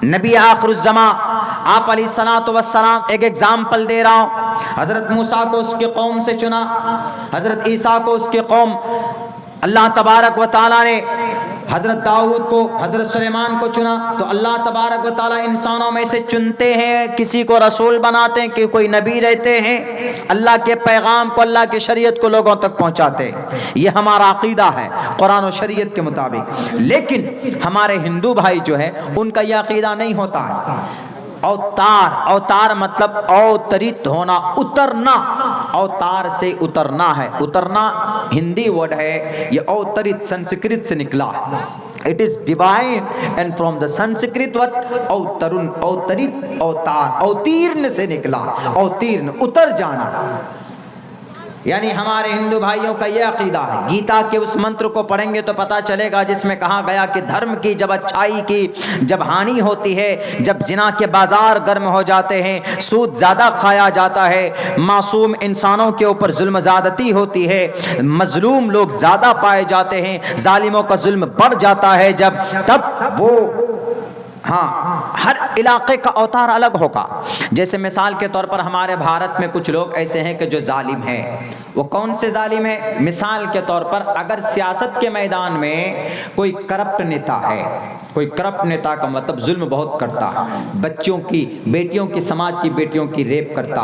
نبی آخر الزماں آپ علیہ الصلوۃ والسلام. ایک ایگزامپل دے رہا ہوں، حضرت موسیٰ کو اس کی قوم سے چنا، حضرت عیسیٰ کو اس کی قوم. اللہ تبارک و تعالیٰ نے حضرت داؤد کو، حضرت سلیمان کو چنا. تو اللہ تبارک و تعالیٰ انسانوں میں سے چنتے ہیں، کسی کو رسول بناتے ہیں، کہ کوئی نبی رہتے ہیں، اللہ کے پیغام کو، اللہ کی شریعت کو لوگوں تک پہنچاتے ہیں. یہ ہمارا عقیدہ ہے قرآن و شریعت کے مطابق. لیکن ہمارے ہندو بھائی جو ہے ان کا یہ عقیدہ نہیں ہوتا ہے. اوتار مطلب اوترت ہونا، اترنا. اوتار سے اترنا ہے، اترنا ہندی ورڈ ہے، یہ اوترت سنسکرت سے نکلا. It is divine and from the Sanskrit word اوترن، اوترت، اوتار، اوتیرن سے نکلا. اوتیرن اتر جانا. یعنی ہمارے ہندو بھائیوں کا یہ عقیدہ ہے. گیتا کے اس منتر کو پڑھیں گے تو پتہ چلے گا جس میں کہا گیا کہ دھرم کی جب اچھائی کی جب ہانی ہوتی ہے، جب زنا کے بازار گرم ہو جاتے ہیں، سود زیادہ کھایا جاتا ہے، معصوم انسانوں کے اوپر ظلم زیادتی ہوتی ہے، مظلوم لوگ زیادہ پائے جاتے ہیں، ظالموں کا ظلم بڑھ جاتا ہے، جب تب وہ ہر علاقے کا اوتار الگ ہوگا. جیسے مثال کے طور پر ہمارے بھارت میں کچھ لوگ ایسے ہیں کہ جو ظالم ہیں. وہ کون سے ظالم ہیں؟ مثال کے طور پر اگر سیاست کے میدان میں کوئی کرپٹ نیتا ہے، کوئی کرپٹ نیتا کا مطلب ظلم بہت کرتا، بچوں کی، بیٹیوں کی، سماج کی بیٹیوں کی ریپ کرتا،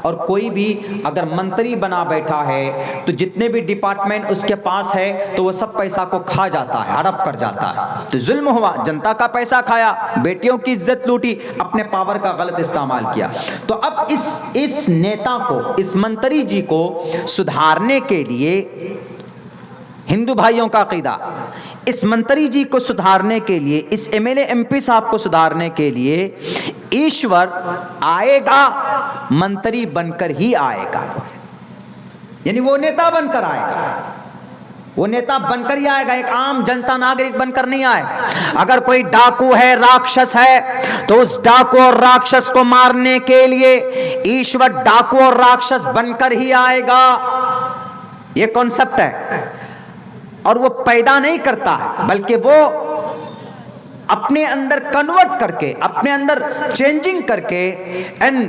اور کوئی بھی اگر منتری بنا بیٹھا ہے تو جتنے بھی ڈپارٹمنٹ اس کے پاس ہے تو وہ سب پیسہ کو کھا جاتا ہے، ہڑپ کر جاتا ہے. تو ظلم ہوا، جنتا کا پیسہ کھایا، بیٹیوں کی عزت لوٹی، اپنے پاور کا غلط استعمال کیا. تو اب اس نیتا کو، اس منتری جی کو سدھارنے کے لیے ہندو بھائیوں کا عقیدہ، اس منتری جی کو سدھارنے کے لیے، اس M L A M P صاحب کو سدھارنے کے لیے ایشور آئے گا، منتری بن کر ہی آئے گا. یعنی وہ نیتا بن کر آئے گا، وہ نیتا بن کر ہی آئے گا، ایک عام جنتا ناگرک بن کر نہیں آئے گا. اگر کوئی ڈاکو ہے، راکشس ہے، تو اس ڈاکو اور راکشس کو مارنے کے لیے ایشور ڈاکو اور راکشس بن کر ہی آئے گا. یہ کانسیپٹ ہے. اور وہ پیدا نہیں کرتا ہے، بلکہ وہ اپنے اندر کنورٹ کر کے، اپنے اندر چینجنگ کر کے، and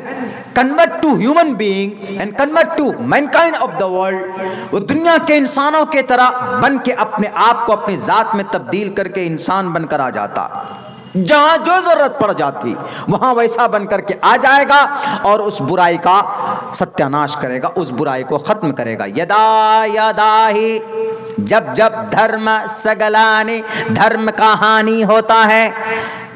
convert to human beings and convert to mankind of the world. وہ دنیا کے انسانوں کے طرح بن کے اپنے آپ کو اپنی ذات میں تبدیل کر کے انسان بن کر آ جاتا. جہاں جو ضرورت پڑ جاتی وہاں ویسا بن کر کے آ جائے گا اور اس برائی کا ستیہ ناش کرے گا، اس برائی کو ختم کرے گا. یدا یدا ہی، جب جب دھرم سگلانے، دھرم کا ہانی ہوتا ہے،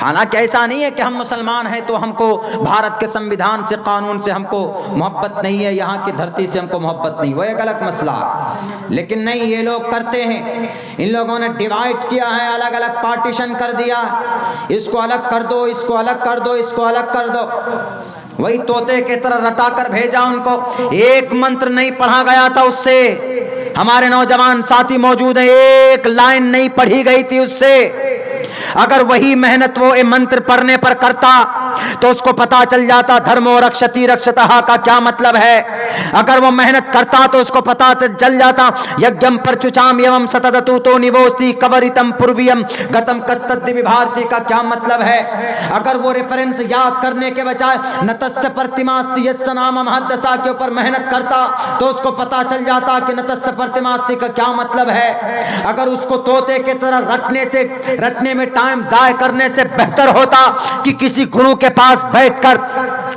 حالانکہ ایسا نہیں ہے کہ ہم مسلمان ہیں تو ہم کو بھارت کے سنویدھان سے قانون سے ہم کو محبت نہیں ہے, یہاں کی دھرتی سے ہم کو محبت نہیں, وہ ایک الگ مسئلہ. لیکن نہیں, یہ لوگ کرتے ہیں. ان لوگوں نے ڈیوائڈ کیا ہے, الگ الگ پارٹیشن کر دیا, اس کو الگ کر دو, اس کو الگ کر دو, اس کو الگ کر دو. وہی طوطے کی طرح رٹا کر بھیجا ان کو. ایک منتر نہیں پڑھا گیا تھا اس سے. ہمارے نوجوان ساتھی موجود ہیں, ایک لائن نہیں پڑھی گئی تھی اس سے. اگر وہی محنت وہ منتر پڑھنے پر کرتا تو اس کو پتا چل جاتا دھرمو رکشتی رکشتہ کا کیا مطلب ہے. اگر وہ محنت کرتا تو اس کو پتا چل جاتا یجم پرچچام یوم ستدتو تو نووستی کورتم پرویم گتم کستد وبھارتی کا کیا مطلب ہے. اگر وہ ریفرنس یاد کرنے کے بجائے نتس پرتماستی یس نام محدثہ کے اوپر محنت کرتا تو اس کو پتا چل جاتا کہ نتس پرتماستی کا کیا مطلب ہے. اگر اس کو طوطے کی طرح رٹنے میں ٹائم ضائع کرنے سے بہتر ہوتا کہ کسی گرو کے پاس بیٹھ کر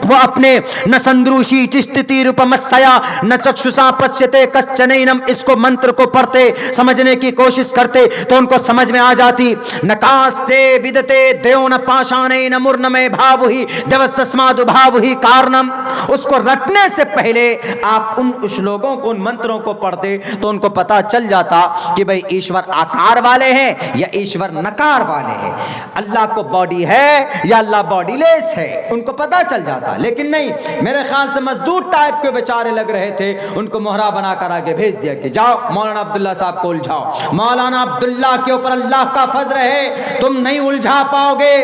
وہ اپنے نسندروشی چشتی روپمسیا نچکشسا پشیتے کشچنینم اس کو منتر کو پڑھتے سمجھنے کی کوشش کرتے تو ان کو سمجھ میں آ جاتی. نکاستے ودتے دیون پاشانین مرنمے بھاوہی دیوستسماد بھاوہی کارنم. اس کو رٹنے سے پہلے آپ ان لوگوں کو ان منتروں کو پڑھتے تو ان کو پتا چل جاتا کہ بھئی ایشور آکار والے ہیں یا ایشور نکار والے ہیں, اللہ کو باڈی ہے یا اللہ باڈی لیس ہے, ان کو پتا چل جاتا. لیکن نہیں, میرے خیال سے مزدور ٹائپ کے بیچارے لگ رہے تھے, ان کو مہرا بنا کر آگے بھیج دیا کہ جاؤ مولانا عبداللہ صاحب کو الجھاؤ. مولانا عبداللہ کے اوپر اللہ کا فضل ہے, تم نہیں الجھا پاؤ گے.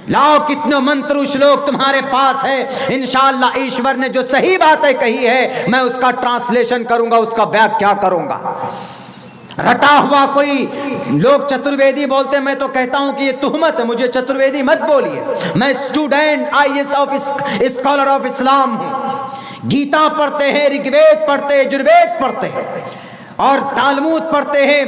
لاؤ کتنے منتر شلوک تمہارے پاس ہے, انشاءاللہ ایشور نے جو صحیح باتیں کہی ہے میں اس کا ٹرانسلیشن کروں گا, اس کا ویاکھیا کروں گا. رٹا ہوا کوئی لوگ چترویدی بولتے ہیں, میں تو کہتا ہوں کہ یہ تہمت ہے, مجھے چترویدی مت بولیے. میں student IAS of scholar of Islam ہوں. گیتا پڑھتے ہیں, رگ وید پڑھتے ہیں, یجروید پڑھتے ہیں اور تالمود پڑھتے ہیں,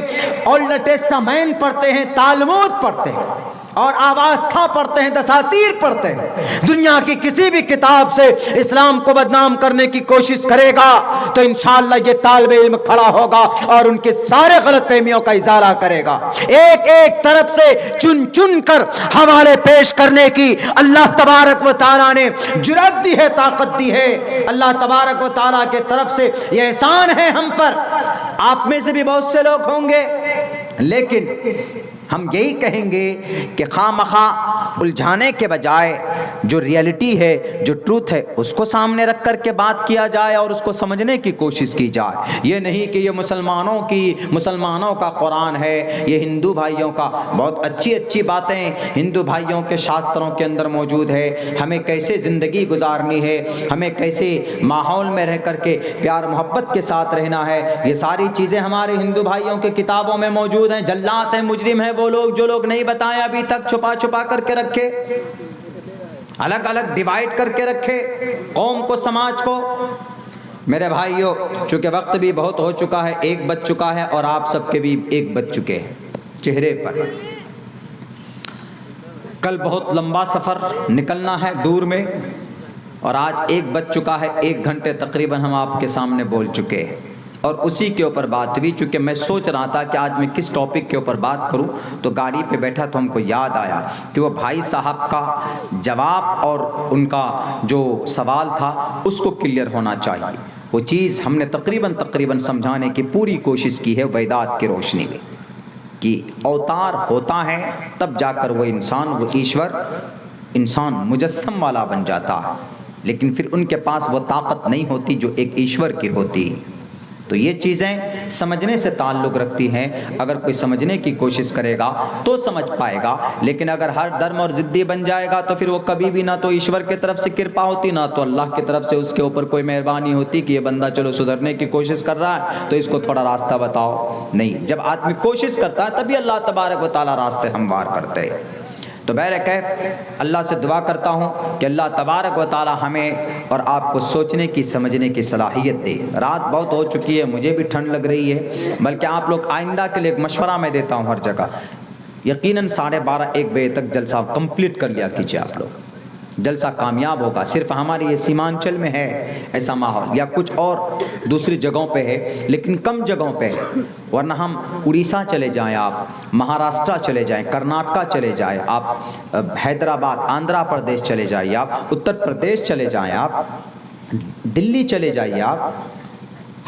اولڈ ٹیسٹامنٹ پڑھتے ہیں, تالمود پڑھتے ہیں اور آواستھا پڑھتے ہیں, دساتیر پڑھتے ہیں. دنیا کی کسی بھی کتاب سے اسلام کو بدنام کرنے کی کوشش کرے گا تو انشاءاللہ یہ طالب علم کھڑا ہوگا اور ان کے سارے غلط فہمیوں کا ازالہ کرے گا. ایک ایک طرف سے چن چن کر حوالے پیش کرنے کی اللہ تبارک و تعالیٰ نے جرأت دی ہے, طاقت دی ہے. اللہ تبارک و تعالیٰ کے طرف سے یہ احسان ہے ہم پر. آپ میں سے بھی بہت سے لوگ ہوں گے, لیکن ہم یہی کہیں گے کہ خواہ مخواہ الجھانے کے بجائے جو ریئلٹی ہے, جو ٹروتھ ہے, اس کو سامنے رکھ کر کے بات کیا جائے اور اس کو سمجھنے کی کوشش کی جائے. یہ نہیں کہ یہ مسلمانوں کا قرآن ہے, یہ ہندو بھائیوں کا. بہت اچھی اچھی باتیں ہندو بھائیوں کے شاستروں کے اندر موجود ہے. ہمیں کیسے زندگی گزارنی ہے, ہمیں کیسے ماحول میں رہ کر کے پیار محبت کے ساتھ رہنا ہے, یہ ساری چیزیں ہمارے ہندو بھائیوں کے کتابوں میں موجود ہیں. جلات ہیں, مجرم ہیں وہ لوگ جو لوگ نہیں بتائیں ابھی تک, چھپا کر کے رکھے, الگ الگ ڈیوائیڈ کر کے رکھے قوم کو, سماج کو. میرے بھائیوں, چونکہ وقت بھی بہت ہو چکا ہے, 1 بج چکا ہے اور آپ سب کے بھی 1 بج چکے ہیں چہرے پر. کل بہت لمبا سفر نکلنا ہے دور میں, اور آج 1 بج چکا ہے. 1 گھنٹے تقریباً ہم آپ کے سامنے بول چکے ہیں اور اسی کے اوپر بات ہوئی. چونکہ میں سوچ رہا تھا کہ آج میں کس ٹاپک کے اوپر بات کروں, تو گاڑی پہ بیٹھا تو ہم کو یاد آیا کہ وہ بھائی صاحب کا جواب اور ان کا جو سوال تھا اس کو کلیئر ہونا چاہیے. وہ چیز ہم نے تقریباً سمجھانے کی پوری کوشش کی ہے ویدات کی روشنی میں, کہ اوتار ہوتا ہے تب جا کر وہ ایشور انسان مجسم والا بن جاتا ہے, لیکن پھر ان کے پاس وہ طاقت نہیں ہوتی جو ایک ایشور کی ہوتی. تو یہ چیزیں سمجھنے سے تعلق رکھتی ہیں. اگر کوئی سمجھنے کی کوشش کرے گا تو سمجھ پائے گا, لیکن اگر ہر درم اور ضدی بن جائے گا تو پھر وہ کبھی بھی نہ تو ایشور کی طرف سے کرپا ہوتی, نہ تو اللہ کی طرف سے اس کے اوپر کوئی مہربانی ہوتی کہ یہ بندہ چلو سدھرنے کی کوشش کر رہا ہے تو اس کو تھوڑا راستہ بتاؤ. نہیں, جب آدمی کوشش کرتا ہے تبھی اللہ تبارک و تعالیٰ راستے ہموار کرتے ہیں. تو بہرکیف اللہ سے دعا کرتا ہوں کہ اللہ تبارک و تعالی ہمیں اور آپ کو سوچنے کی سمجھنے کی صلاحیت دے. رات بہت ہو چکی ہے, مجھے بھی ٹھنڈ لگ رہی ہے, بلکہ آپ لوگ آئندہ کے لیے ایک مشورہ میں دیتا ہوں ہر جگہ, یقیناً 12:30 1 بجے تک جلسہ کمپلیٹ کر لیا کیجیے آپ لوگ. جلسہ کامیاب ہوگا. صرف ہمارے یہ سیمانچل میں ہے ایسا ماحول، یا کچھ اور دوسری جگہوں پہ ہے لیکن کم جگہوں پہ ہے. ورنہ ہم اڑیسہ چلے جائیں، آپ مہاراشٹر چلے جائیں، کرناٹکا چلے جائیں، آپ حیدرآباد آندھرا پردیش چلے جائیے، آپ اتر پردیش چلے جائیں، آپ دلی چلے جائیے، آپ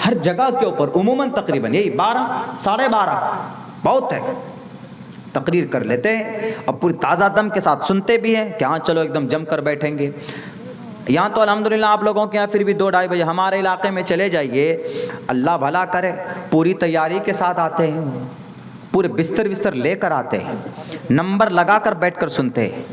ہر جگہ کے اوپر عموماً تقریباً یہی 12 ساڑھے 12 بہت ہے تقریر کر لیتے ہیں، اور پوری تازہ دم کے ساتھ سنتے بھی ہیں کہ ہاں چلو ایک دم جم کر بیٹھیں گے. یہاں تو الحمدللہ آپ لوگوں کے یہاں پھر بھی 2-2:30 بجے، ہمارے علاقے میں چلے جائیے، اللہ بھلا کرے پوری تیاری کے ساتھ آتے ہیں، پورے بستر لے کر آتے ہیں، نمبر لگا کر بیٹھ کر سنتے ہیں.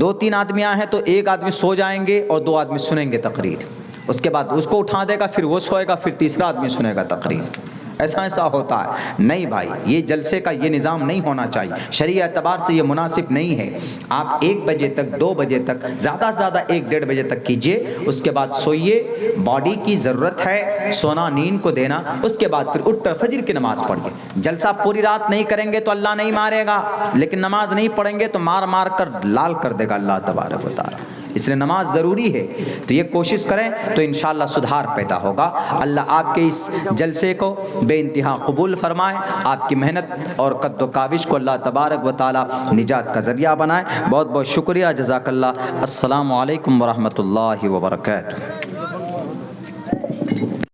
2-3 آدمی آئے ہیں تو ایک آدمی سو جائیں گے اور 2 آدمی سنیں گے تقریر، اس کے بعد اس کو اٹھا دے گا، پھر وہ سوئے گا، پھر تیسرا آدمی سنے گا تقریر. ایسا ہوتا ہے. نہیں بھائی، یہ جلسے کا یہ نظام نہیں ہونا چاہیے، شرعی اعتبار سے یہ مناسب نہیں ہے. آپ 1 بجے تک 2 بجے تک زیادہ سے زیادہ 1-1.5 بجے تک کیجئے، اس کے بعد سوئیے. باڈی کی ضرورت ہے سونا، نیند کو دینا، اس کے بعد پھر اٹھ کر فجر کی نماز پڑھیے. جلسہ پوری رات نہیں کریں گے تو اللہ نہیں مارے گا، لیکن نماز نہیں پڑھیں گے تو مار کر لال کر دے گا اللہ تبارک و تعالی. اس لیے نماز ضروری ہے. تو یہ کوشش کریں تو انشاءاللہ سدھار پیدا ہوگا. اللہ آپ کے اس جلسے کو بے انتہا قبول فرمائے، آپ کی محنت اور قد و کاوش کو اللہ تبارک و تعالی نجات کا ذریعہ بنائے. بہت بہت شکریہ، جزاک اللہ. السلام علیکم ورحمۃ اللہ وبرکاتہ.